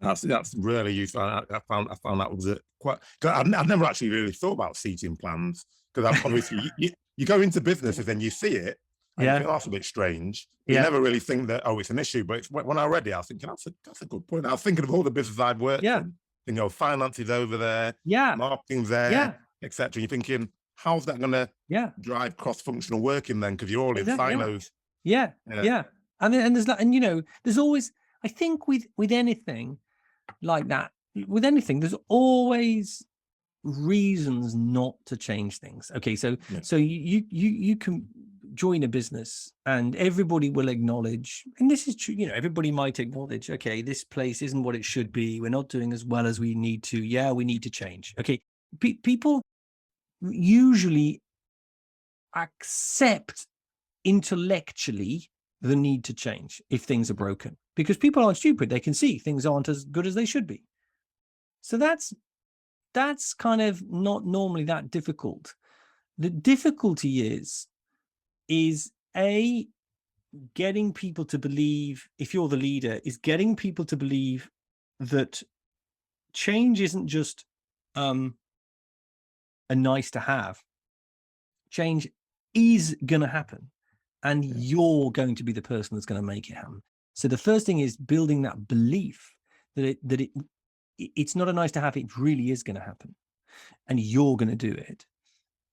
That's really useful. I found that was quite. I've never actually really thought about seating plans, because obviously you go into businesses and you see it, and you think, oh, that's a bit strange. You never really think that, oh, it's an issue. But when I read it, I was thinking, that's a good point. I was thinking of all the businesses I've worked in. You know, finance is over there, marketing's there, etc. You're thinking, how's that going to drive cross-functional working then? Because you're all in silos. Yeah. And there's that, and you know, there's always, I think with anything like that, with anything, there's always reasons not to change things. Okay, so you can join a business and everybody will acknowledge, and this is true, you know, everybody might acknowledge, okay, this place isn't what it should be, we're not doing as well as we need to, we need to change. Okay, people usually accept intellectually the need to change if things are broken, because people aren't stupid. They can see things aren't as good as they should be. So that's kind of not normally that difficult. The difficulty is getting people to believe, if you're the leader, is getting people to believe that change isn't just a nice to have. Change is going to happen, and you're going to be the person that's going to make it happen. So the first thing is building that belief that it's not a nice to have, it really is going to happen, and you're going to do it.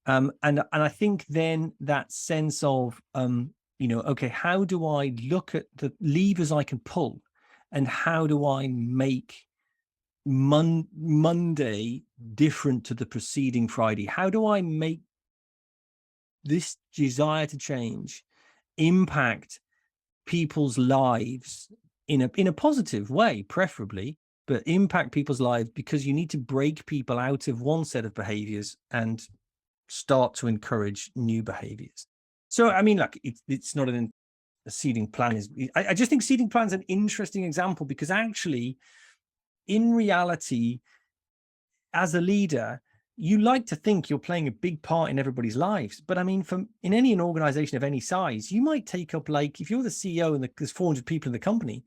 And I think then that sense of you know, okay, how do I look at the levers I can pull, and how do I make Monday different to the preceding Friday? How do I make this desire to change impact people's lives in a positive way, preferably, but impact people's lives, because you need to break people out of one set of behaviors and start to encourage new behaviors. So, I mean, like, it's not a seeding plan is, I just think seeding plan is an interesting example, because actually, in reality, as a leader, you like to think you're playing a big part in everybody's lives. But I mean, in an organization of any size, you might take up, like, if you're the CEO and there's 400 people in the company,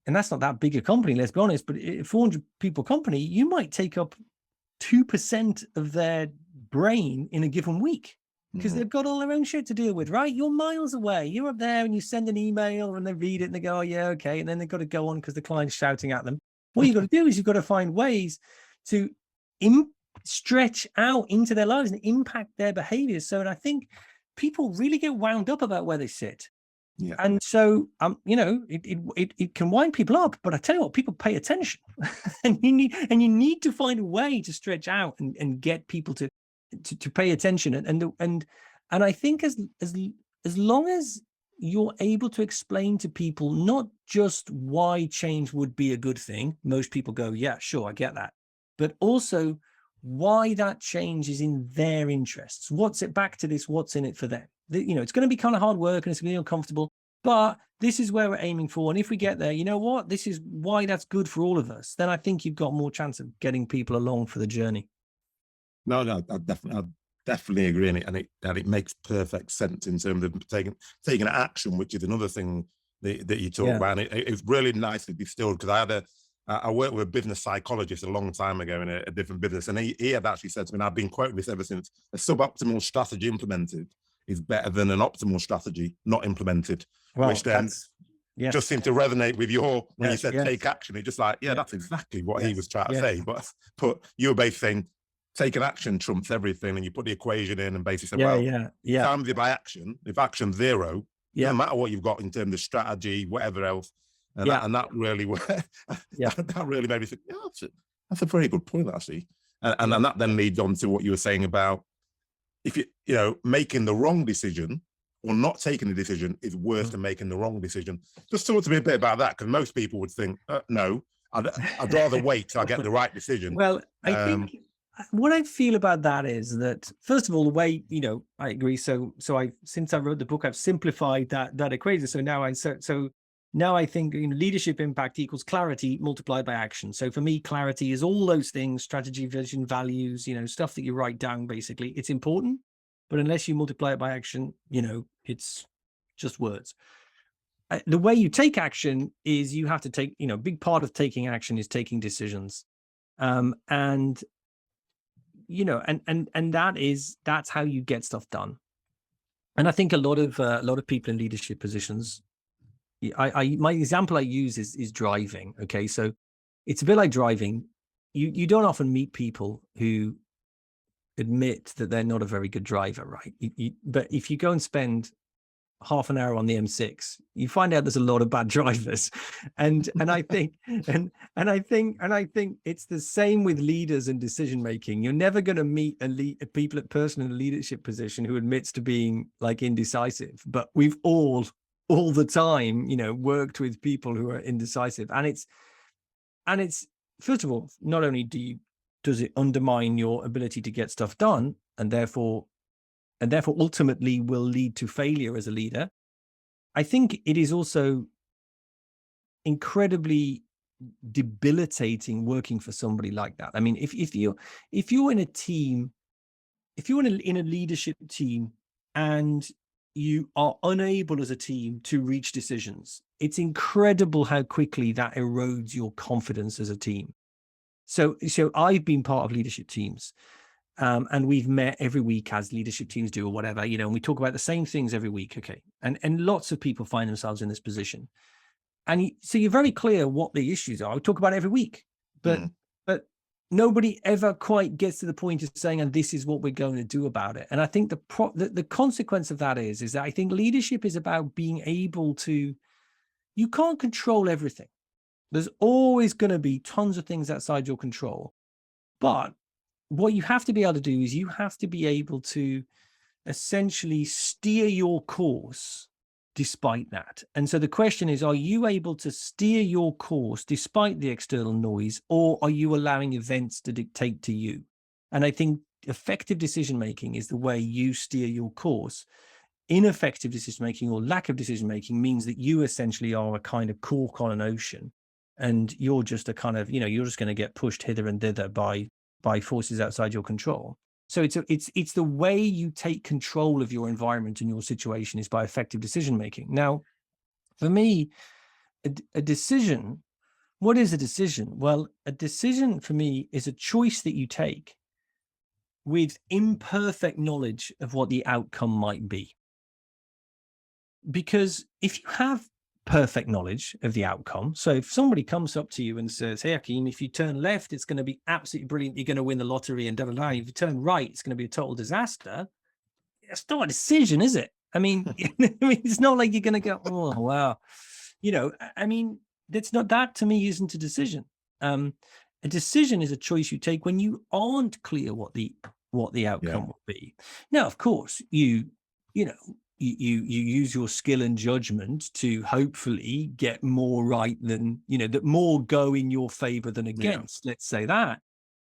and that's not that big a company, let's be honest, but a 400 people company, you might take up 2% of their brain in a given week, because they've got all their own shit to deal with, right? You're miles away. You're up there and you send an email and they read it and they go, oh, yeah, okay. And then they've got to go on because the client's shouting at them. What you've got to do is you've got to find ways to stretch out into their lives and impact their behaviors. So, and I think people really get wound up about where they sit. Yeah. And so, you know, it can wind people up, but I tell you what, people pay attention, and you need to find a way to stretch out and get people to pay attention. And I think as long as you're able to explain to people not just why change would be a good thing, most people go, yeah, sure, I get that, but also why that change is in their interests. What's in it for them? You know, it's going to be kind of hard work and it's going to be uncomfortable, but this is where we're aiming for. And if we get there, you know what? This is why that's good for all of us. Then I think you've got more chance of getting people along for the journey. No, I definitely agree, and it makes perfect sense in terms of taking action, which is another thing that you talk about. And it's really nicely distilled, because I worked with a business psychologist a long time ago in a different business, and he had actually said to me, and I've been quoting this ever since: a suboptimal strategy implemented is better than an optimal strategy not implemented. Well, which then just seemed to resonate with when you said take action. It's just like, that's exactly what he was trying to say. But you were basically saying taking action trumps everything, and you put the equation in and basically say, times by action, if action's zero, no matter what you've got in terms of strategy, whatever else. And that really that really made me think, that's a very good point, actually. And that then leads on to what you were saying about, if making the wrong decision or not taking the decision is worse than making the wrong decision. Just talk to me a bit about that, because most people would think, no, I'd rather wait till I get the right decision. Well, I think what I feel about that is that, first of all, the way, I agree. So since I wrote the book, I've simplified that equation. So now I think leadership impact equals clarity multiplied by action. So for me, clarity is all those things: strategy, vision, values, stuff that you write down. Basically, it's important, but unless you multiply it by action, it's just words. The way you take action is you have to take, a big part of taking action is taking decisions. And that's how you get stuff done. And I think a lot of people in leadership positions, my example I use is driving. Okay. So it's a bit like driving. You don't often meet people who admit that they're not a very good driver, right? But if you go and spend half an hour on the M6, you find out there's a lot of bad drivers. And I think it's the same with leaders and decision making. You're never going to meet a person in a leadership position who admits to being like indecisive, but we've all the time, worked with people who are indecisive. And it's first of all, not only does it undermine your ability to get stuff done, and therefore ultimately will lead to failure as a leader, I think it is also incredibly debilitating working for somebody like that. I mean, if you're in a team, if you're in a leadership team and you are unable as a team to reach decisions, it's incredible how quickly that erodes your confidence as a team. So I've been part of leadership teams. And we've met every week, as leadership teams do, or whatever, and we talk about the same things every week. Okay. And lots of people find themselves in this position. And so you're very clear what the issues are. We talk about it every week, but nobody ever quite gets to the point of saying, and this is what we're going to do about it. And I think the consequence of that is that I think leadership is about being able to, you can't control everything. There's always going to be tons of things outside your control. But what you have to be able to do is you have to be able to essentially steer your course despite that. And so the question is, are you able to steer your course despite the external noise, or are you allowing events to dictate to you? And I think effective decision-making is the way you steer your course. Ineffective decision-making or lack of decision-making means that you essentially are a kind of cork on an ocean, and you're just a kind of, you're just going to get pushed hither and thither by forces outside your control. So it's the way you take control of your environment and your situation is by effective decision making. Now, for me, a decision, what is a decision? Well, a decision for me is a choice that you take with imperfect knowledge of what the outcome might be. Because if you have perfect knowledge of the outcome, so if somebody comes up to you and says, hey, Hakeem, if you turn left, it's going to be absolutely brilliant, you're going to win the lottery and da-da-da. If you turn right, it's going to be a total disaster. It's not a decision, is it? I mean, it's not like you're going to go, oh, wow. I mean, that's not, that to me isn't a decision. A decision is a choice you take when you aren't clear what the outcome will be. Now, of course, you use your skill and judgment to hopefully get more right than, that more go in your favor than against, let's say that.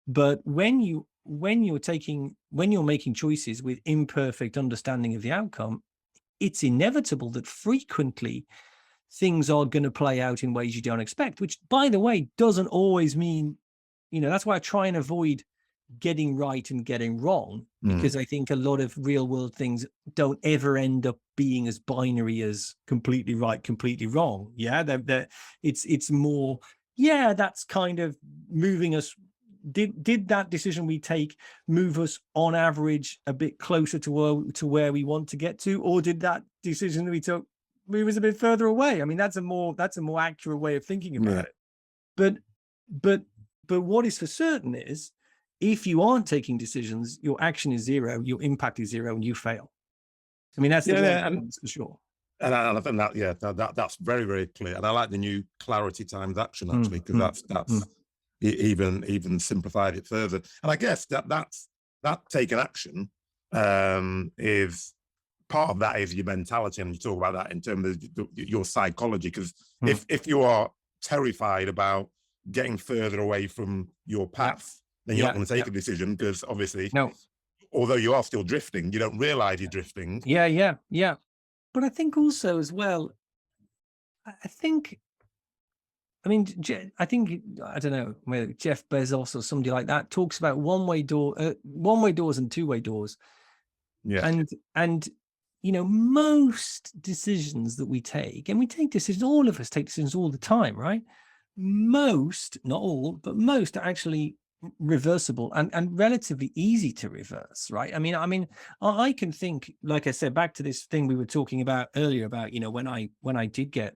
But when you're making choices with imperfect understanding of the outcome, it's inevitable that frequently things are going to play out in ways you don't expect, which, by the way, doesn't always mean, that's why I try and avoid getting right and getting wrong, because I think a lot of real world things don't ever end up being as binary as completely right, completely wrong. Yeah, it's more, that's kind of moving us. Did that decision we take move us on average a bit closer to where we want to get to, or did that decision that we took move us a bit further away? I mean, that's a more accurate way of thinking about it. But what is for certain is, if you aren't taking decisions, your action is zero, your impact is zero, and you fail. I mean, that's the one for sure. And I think that's very, very clear. And I like the new clarity times action, actually, because that's even simplified it further. And I guess that taking action is part of that is your mentality, and you talk about that in terms of your psychology. Because if you are terrified about getting further away from your path, then you're not going to take a decision, because obviously, although you are still drifting, you don't realize you're drifting. Yeah. But I think also as well, I think, I don't know, whether Jeff Bezos or somebody like that talks about one-way doors and two-way doors. Yeah. And most decisions that we take, and we take decisions, all of us take decisions all the time, right? Most, not all, but most are actually reversible and relatively easy to reverse, right? I mean, I can think, like I said, back to this thing we were talking about earlier about, when I did get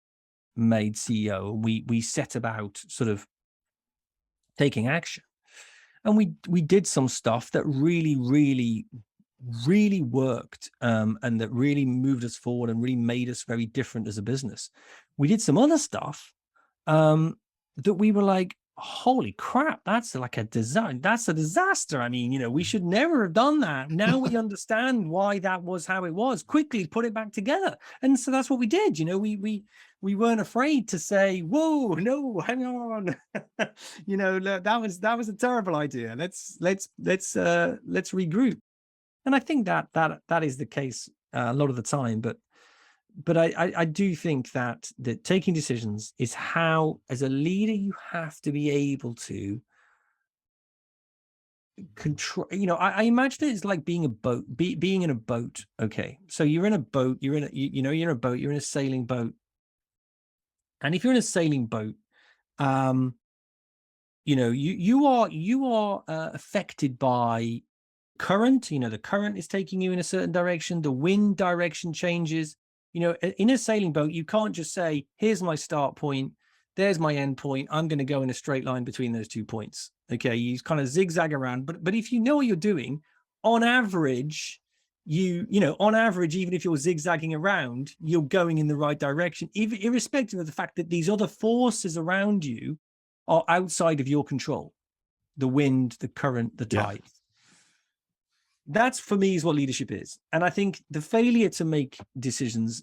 made CEO, we set about sort of taking action, and we did some stuff that really, really, really worked, and that really moved us forward and really made us very different as a business. We did some other stuff that we were like, holy crap, that's like a design. That's a disaster. I mean, we should never have done that. Now we understand why that was how it was. Quickly put it back together. And so that's what we did. We weren't afraid to say, whoa, no, hang on. That was a terrible idea. Let's regroup. And I think that is the case a lot of the time, but I do think that taking decisions is how, as a leader, you have to be able to control. I imagine it's like being being in a boat. Okay, so you're in a boat. You're in a boat. You're in a sailing boat, and if you're in a sailing boat, you are affected by current. The current is taking you in a certain direction. The wind direction changes. In a sailing boat, you can't just say, here's my start point, there's my end point, I'm going to go in a straight line between those 2 points. Okay, you kind of zigzag around, but if you know what you're doing, on average, even if you're zigzagging around, you're going in the right direction, even irrespective of the fact that these other forces around you are outside of your control. The wind, the current, the tide. That's, for me, is what leadership is. And I think the failure to make decisions,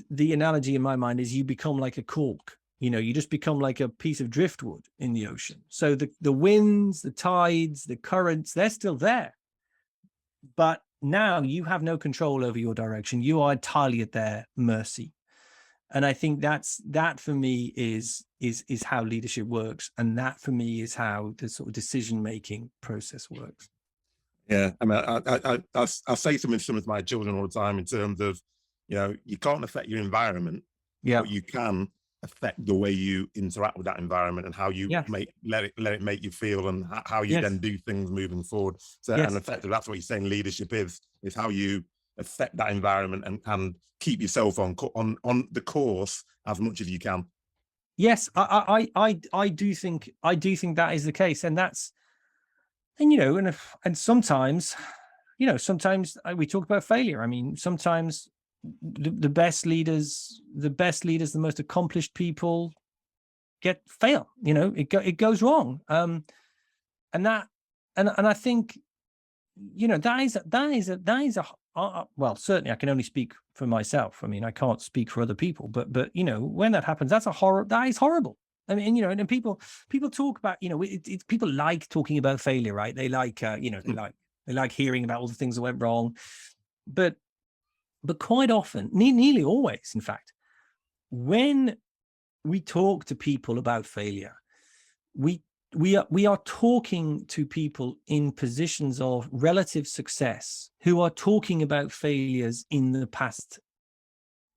the analogy in my mind is you become like a cork. You just become like a piece of driftwood in the ocean. So the winds, the tides, the currents, they're still there. But now you have no control over your direction. You are entirely at their mercy. And I think that for me is how leadership works. And that for me is how the sort of decision-making process works. Yeah, I mean, I say something to my children all the time in terms of, you can't affect your environment, but you can affect the way you interact with that environment and how you let it make you feel, and how you then do things moving forward. So, and effectively, that's what you're saying. Leadership is how you affect that environment and keep yourself on the course as much as you can. Yes, I do think that is the case, and that's. And sometimes, sometimes we talk about failure. I mean, sometimes the best leaders, the most accomplished people fail. It goes wrong. And I think, that is a well, certainly I can only speak for myself. I mean, I can't speak for other people, but when that happens, that is horrible. I mean, and people talk about, people like talking about failure, right? They like, they like hearing about all the things that went wrong. But But quite often, nearly always, in fact, when we talk to people about failure, we are talking to people in positions of relative success who are talking about failures in the past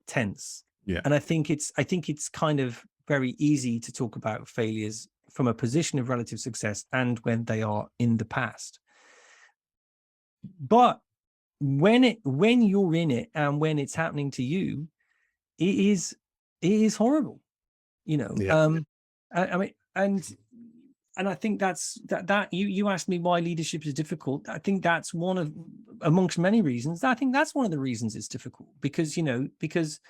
tense. Yeah. And I think it's kind of very easy to talk about failures from a position of relative success and when they are in the past. But when you're in it and when it's happening to you, it is horrible, you know. Yeah. I mean, and I think that you asked me why leadership is difficult. I think that's one of, amongst many reasons, I think that's one of the reasons it's difficult, because, you know, because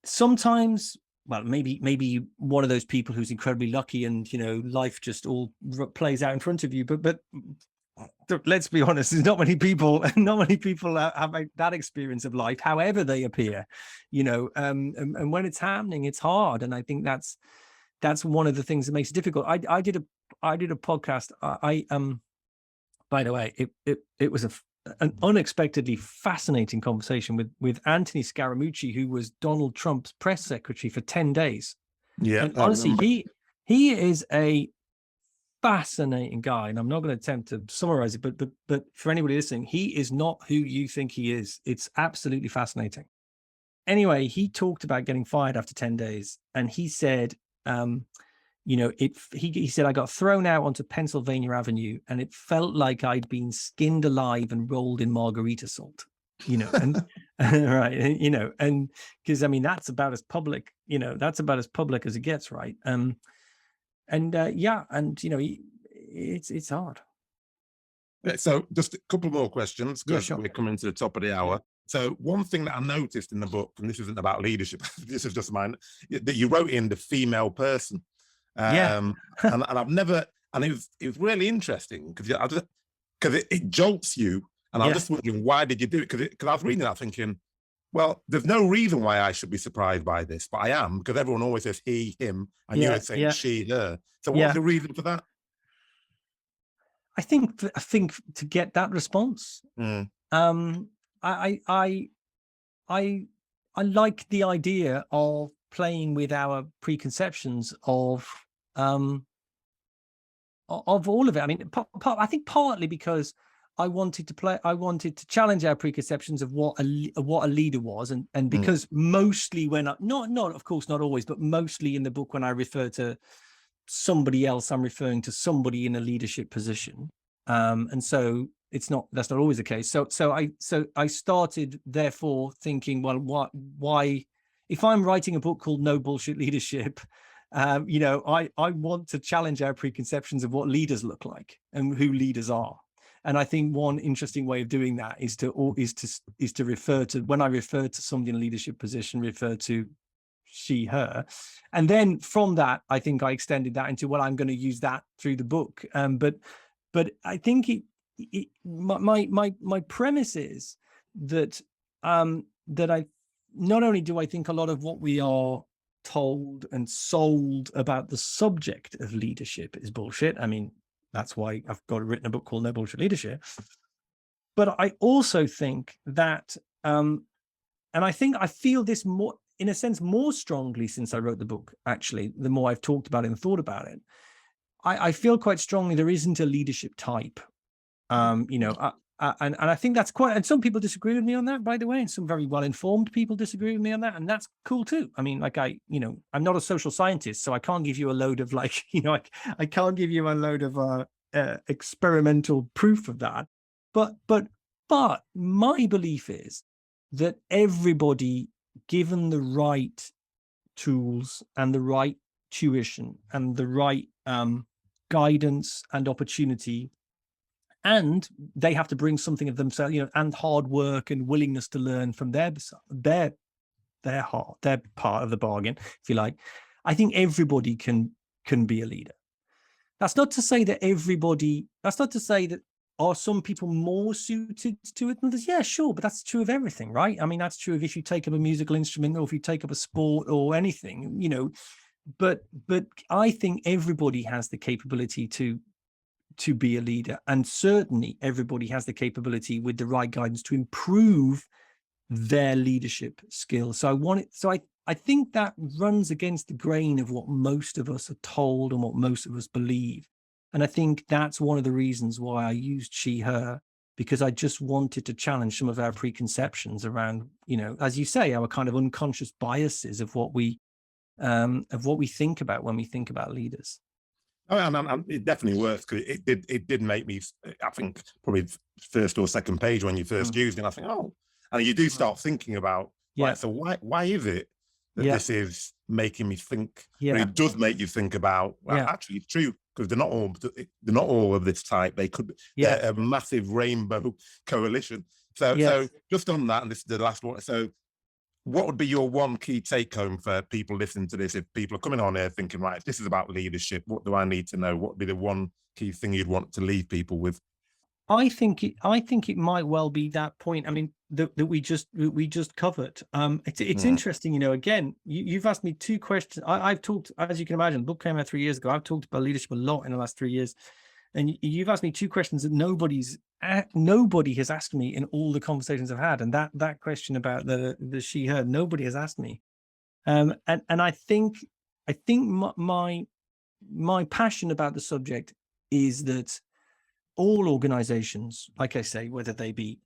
sometimes, well, maybe one of those people who's incredibly lucky and, you know, life just all plays out in front of you, but let's be honest, there's not many people have that experience of life, however they appear, you know. And when it's happening, it's hard. And I think that's one of the things that makes it difficult. I did a podcast. By the way, it was an unexpectedly fascinating conversation with Anthony Scaramucci, who was Donald Trump's press secretary for 10 days. Yeah. And honestly, he is a fascinating guy, and I'm not going to attempt to summarize it, but for anybody listening, he is not who you think he is. It's absolutely fascinating. Anyway, he talked about getting fired after 10 days, and he said, you know, he said, I got thrown out onto Pennsylvania Avenue and it felt like I'd been skinned alive and rolled in margarita salt, you know. And right, you know, and because I mean, that's about as public, you know, that's about as public as it gets, right? Yeah, and you know, it's hard. So just a couple more questions, because sure. we're coming to the top of the hour. So one thing that I noticed in the book, and this isn't about leadership, this is just mine, that you wrote in the female person. And I've never, and it was really interesting because it jolts you. And I'm just wondering, why did you do it? Because I was reading that thinking, well, there's no reason why I should be surprised by this, but I am, because everyone always says he, him, and you were saying she, her. So what's the reason for that? I think to get that response, I like the idea of playing with our preconceptions of all of it. I mean, I think partly because I wanted to challenge our preconceptions of what a leader was, and because mostly when not of course not always, but mostly in the book when I refer to somebody else, I'm referring to somebody in a leadership position, and so that's not always the case. So I started therefore thinking, well, why if I'm writing a book called No Bullshit Leadership, you know, I want to challenge our preconceptions of what leaders look like and who leaders are. And I think one interesting way of doing that is to refer to, when I refer to somebody in a leadership position, refer to she, her. And then from that, I think I extended that into, well, I'm going to use that through the book. But I think my premise is that that I not only do I think a lot of what we are told and sold about the subject of leadership is bullshit. I mean, that's why I've written a book called No Bullshit Leadership. But I also think that, and I feel this more, in a sense, more strongly since I wrote the book, actually, the more I've talked about it and thought about it. I feel quite strongly there isn't a leadership type. You know, and I think that's quite, and some people disagree with me on that, by the way, and some very well-informed people disagree with me on that, and that's cool too. I mean, like you know, I'm not a social scientist, so I can't give you a load of like, you know, I can't give you a load of experimental proof of that. But my belief is that everybody, given the right tools and the right tuition and the right guidance and opportunity, and they have to bring something of themselves, you know, and hard work and willingness to learn from their part of the bargain, if you like. I think everybody can be a leader. That's not to say that are some people more suited to it than others? Yeah, sure, but that's true of everything, right? I mean, that's true of if you take up a musical instrument or if you take up a sport or anything, you know. But I think everybody has the capability to be a leader, and certainly everybody has the capability with the right guidance to improve their leadership skills. So I think that runs against the grain of what most of us are told and what most of us believe. And I think that's one of the reasons why I used she, her, because I just wanted to challenge some of our preconceptions around, as you say, our kind of unconscious biases of what we think about when we think about leaders. Oh, and it definitely works, because it did make me, I think, probably first or second page when you first used it, I think, oh, and you do start thinking about, right, so why is it that this is making me think? But it does make you think about, well, actually, it's true, because they're not all of this type. They could be a massive rainbow coalition. So just on that, and this is the last one. So what would be your one key take home for people listening to this? If people are coming on here thinking, right, this is about leadership, what do I need to know? What would be the one key thing you'd want to leave people with? I think it might well be that point. I mean, that we just covered. It's interesting, again, you've asked me two questions. I've talked, as you can imagine, the book came out 3 years ago. I've talked about leadership a lot in the last 3 years. And you've asked me two questions that nobody has asked me in all the conversations I've had. And that question about the she, her, nobody has asked me. And I think my passion about the subject is that all organizations, like I say, whether they be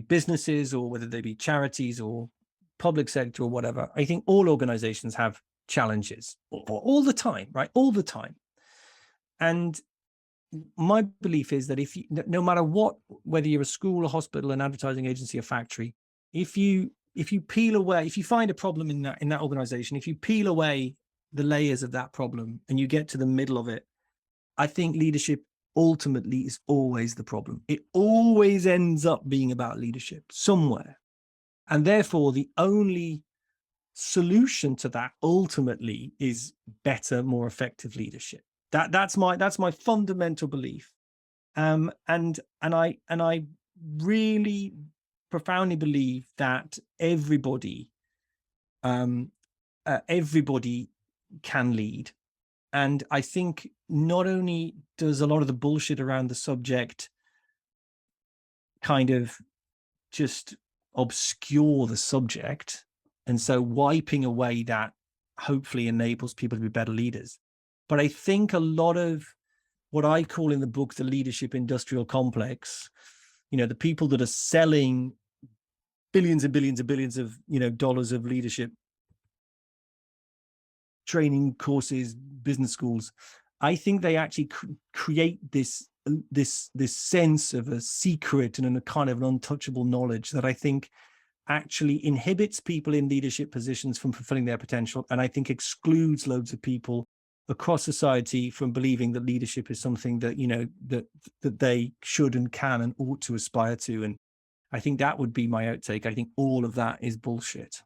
businesses or whether they be charities or public sector or whatever, I think all organizations have challenges all the time, right? All the time. And my belief is that no matter what, whether you're a school, a hospital, an advertising agency, a factory, if you peel away, if you find a problem in that organization, if you peel away the layers of that problem and you get to the middle of it, I think leadership ultimately is always the problem. It always ends up being about leadership somewhere. And therefore, the only solution to that ultimately is better, more effective leadership. That's my fundamental belief. And I really profoundly believe that everybody can lead. And I think not only does a lot of the bullshit around the subject kind of just obscure the subject, and so wiping away that hopefully enables people to be better leaders. But I think a lot of what I call in the book the leadership industrial complex, the people that are selling billions and billions and billions of dollars of leadership training courses, business schools, I think they actually create this sense of a secret and a kind of an untouchable knowledge that I think actually inhibits people in leadership positions from fulfilling their potential, and I think excludes loads of people across society from believing that leadership is something that that they should and can and ought to aspire to. And I think that would be my outtake. I think all of that is bullshit.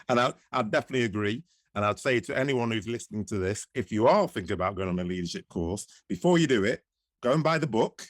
And I'd definitely agree. And I'd say to anyone who's listening to this, if you are thinking about going on a leadership course, before you do it, go and buy the book.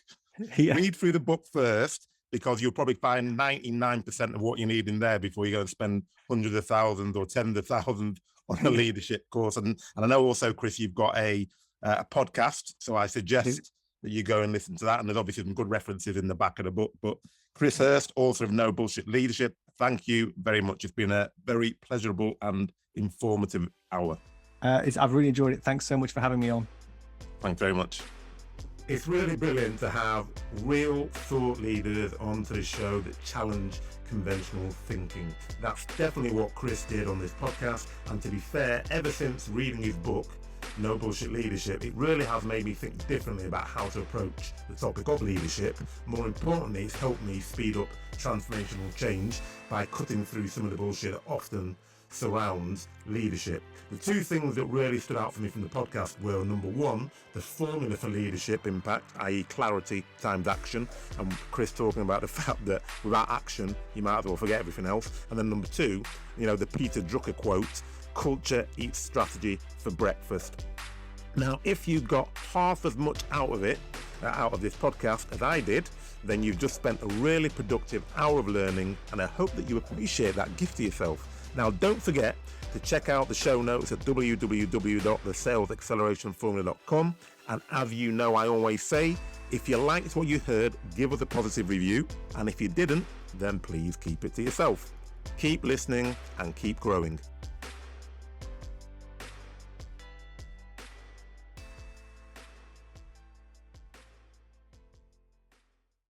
Read through the book first, because you'll probably find 99% of what you need in there before you go and spend hundreds of thousands or tens of thousands on a leadership course. And I know also, Chris, you've got a podcast, so I suggest that you go and listen to that. And there's obviously some good references in the back of the book. But Chris Hurst, author of No Bullshit Leadership, thank you very much. It's been a very pleasurable and informative hour. I've really enjoyed it. Thanks so much for having me on. Thanks very much. It's really brilliant to have real thought leaders onto the show that challenge conventional thinking. That's definitely what Chris did on this podcast. And to be fair, ever since reading his book, No Bullshit Leadership, it really has made me think differently about how to approach the topic of leadership. More importantly, it's helped me speed up transformational change by cutting through some of the bullshit that often surrounds leadership. The two things that really stood out for me from the podcast were, number one, the formula for leadership impact, i.e. clarity times action, and Chris talking about the fact that without action you might as well forget everything else. And then number two, the Peter Drucker quote, culture eats strategy for breakfast. Now, if you got half as much out of this podcast as I did, then you've just spent a really productive hour of learning, and I hope that you appreciate that gift to yourself. Now, don't forget to check out the show notes at www.thesalesaccelerationformula.com. And as you know, I always say, if you liked what you heard, give us a positive review. And if you didn't, then please keep it to yourself. Keep listening and keep growing.